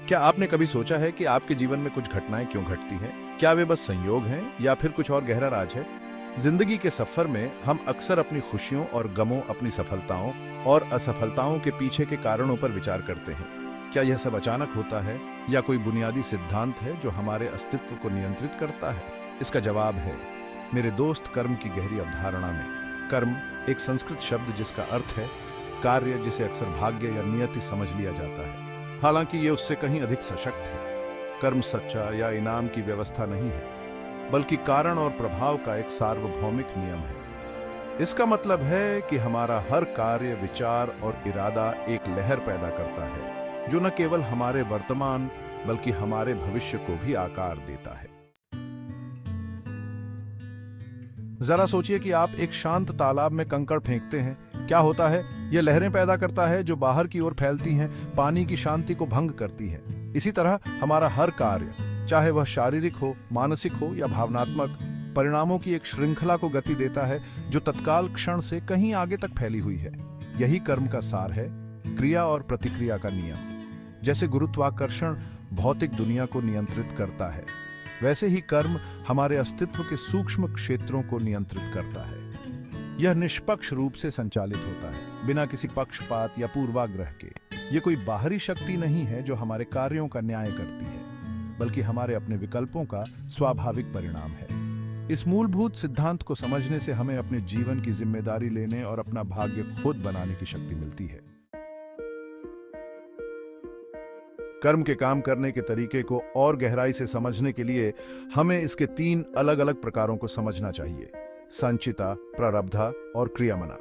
क्या आपने कभी सोचा है कि आपके जीवन में कुछ घटनाएं क्यों घटती हैं? क्या वे बस संयोग हैं या फिर कुछ और गहरा राज है? जिंदगी के सफर में हम अक्सर अपनी खुशियों और गमों, अपनी सफलताओं और असफलताओं के पीछे के कारणों पर विचार करते हैं। क्या यह सब अचानक होता है या कोई बुनियादी सिद्धांत है जो हमारे अस्तित्व को नियंत्रित करता है? इसका जवाब है मेरे दोस्त कर्म की गहरी अवधारणा में। कर्म एक संस्कृत शब्द जिसका अर्थ है कार्य, जिसे अक्सर भाग्य या नियति समझ लिया जाता है। हालांकि ये उससे कहीं अधिक सशक्त है। कर्म सच्चा या इनाम की व्यवस्था नहीं है, बल्कि कारण और प्रभाव का एक सार्वभौमिक नियम है। इसका मतलब है कि हमारा हर कार्य, विचार और इरादा एक लहर पैदा करता है जो न केवल हमारे वर्तमान बल्कि हमारे भविष्य को भी आकार देता है। जरा सोचिए कि आप एक शांत तालाब में कंकड़ फेंकते हैं। क्या होता है? यह लहरें पैदा करता है जो बाहर की ओर फैलती हैं, पानी की शांति को भंग करती हैं। इसी तरह हमारा हर कार्य, चाहे वह शारीरिक हो, मानसिक हो या भावनात्मक, परिणामों की एक श्रृंखला को गति देता है जो तत्काल क्षण से कहीं आगे तक फैली हुई है। यही कर्म का सार है, क्रिया और प्रतिक्रिया का नियम। जैसे गुरुत्वाकर्षण भौतिक दुनिया को नियंत्रित करता है, वैसे ही कर्म हमारे अस्तित्व के सूक्ष्म क्षेत्रों को नियंत्रित करता है। यह निष्पक्ष रूप से संचालित होता है, बिना किसी पक्षपात या पूर्वाग्रह के। यह कोई बाहरी शक्ति नहीं है जो हमारे कार्यों का न्याय करती है, बल्कि हमारे अपने विकल्पों का स्वाभाविक परिणाम है। इस मूलभूत सिद्धांत को समझने से हमें अपने जीवन की जिम्मेदारी लेने और अपना भाग्य खुद बनाने की शक्ति मिलती है। कर्म के काम करने के तरीके को और गहराई से समझने के लिए हमें इसके 3 अलग-अलग प्रकारों को समझना चाहिए: संचिता, प्रारब्धा और क्रियामना।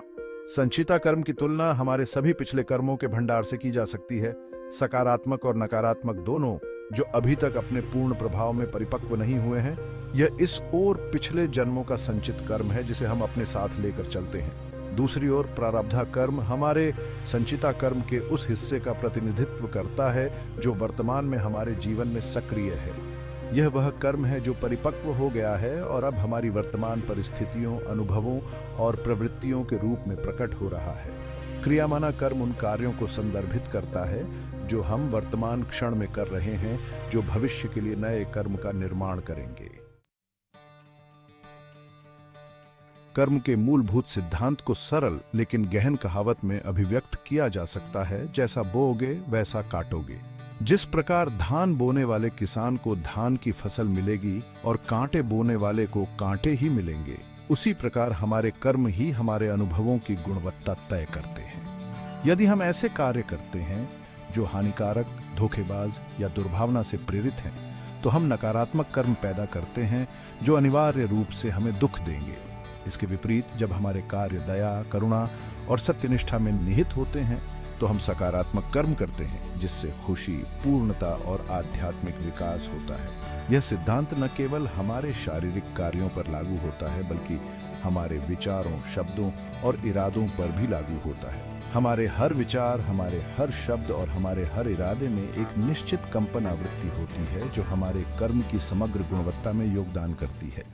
संचिता कर्म की तुलना हमारे सभी पिछले कर्मों के भंडार से की जा सकती है, सकारात्मक और नकारात्मक दोनों, जो अभी तक अपने पूर्ण प्रभाव में परिपक्व नहीं हुए हैं। यह इस ओर पिछले जन्मों का संचित कर्म है जिसे हम अपने साथ लेकर चलते हैं। दूसरी ओर प्रारब्धा कर्म हमारे संचिता कर्म के उस हिस्से का प्रतिनिधित्व करता है जो वर्तमान में हमारे जीवन में सक्रिय है। यह वह कर्म है जो परिपक्व हो गया है और अब हमारी वर्तमान परिस्थितियों, अनुभवों और प्रवृत्तियों के रूप में प्रकट हो रहा है। क्रियामाना कर्म उन कार्यों को संदर्भित करता है जो हम वर्तमान क्षण में कर रहे हैं, जो भविष्य के लिए नए कर्म का निर्माण करेंगे। कर्म के मूलभूत सिद्धांत को सरल लेकिन गहन कहावत में अभिव्यक्त किया जा सकता है: जैसा बोओगे वैसा काटोगे। जिस प्रकार धान बोने वाले किसान को धान की फसल मिलेगी और कांटे बोने वाले को कांटे ही मिलेंगे, उसी प्रकार हमारे कर्म ही हमारे अनुभवों की गुणवत्ता तय करते हैं। यदि हम ऐसे कार्य करते हैं जो हानिकारक, धोखेबाज या दुर्भावना से प्रेरित हैं, तो हम नकारात्मक कर्म पैदा करते हैं जो अनिवार्य रूप से हमें दुख देंगे। इसके विपरीत, जब हमारे कार्य दया, करुणा और सत्यनिष्ठा में निहित होते हैं, तो हम सकारात्मक कर्म करते हैं जिससे खुशी, पूर्णता और आध्यात्मिक विकास होता है। यह सिद्धांत न केवल हमारे शारीरिक कार्यों पर लागू होता है, बल्कि हमारे विचारों, शब्दों और इरादों पर भी लागू होता है। हमारे हर विचार, हमारे हर शब्द और हमारे हर इरादे में एक निश्चित कंपन आवृत्ति होती है जो हमारे कर्म की समग्र गुणवत्ता में योगदान करती है।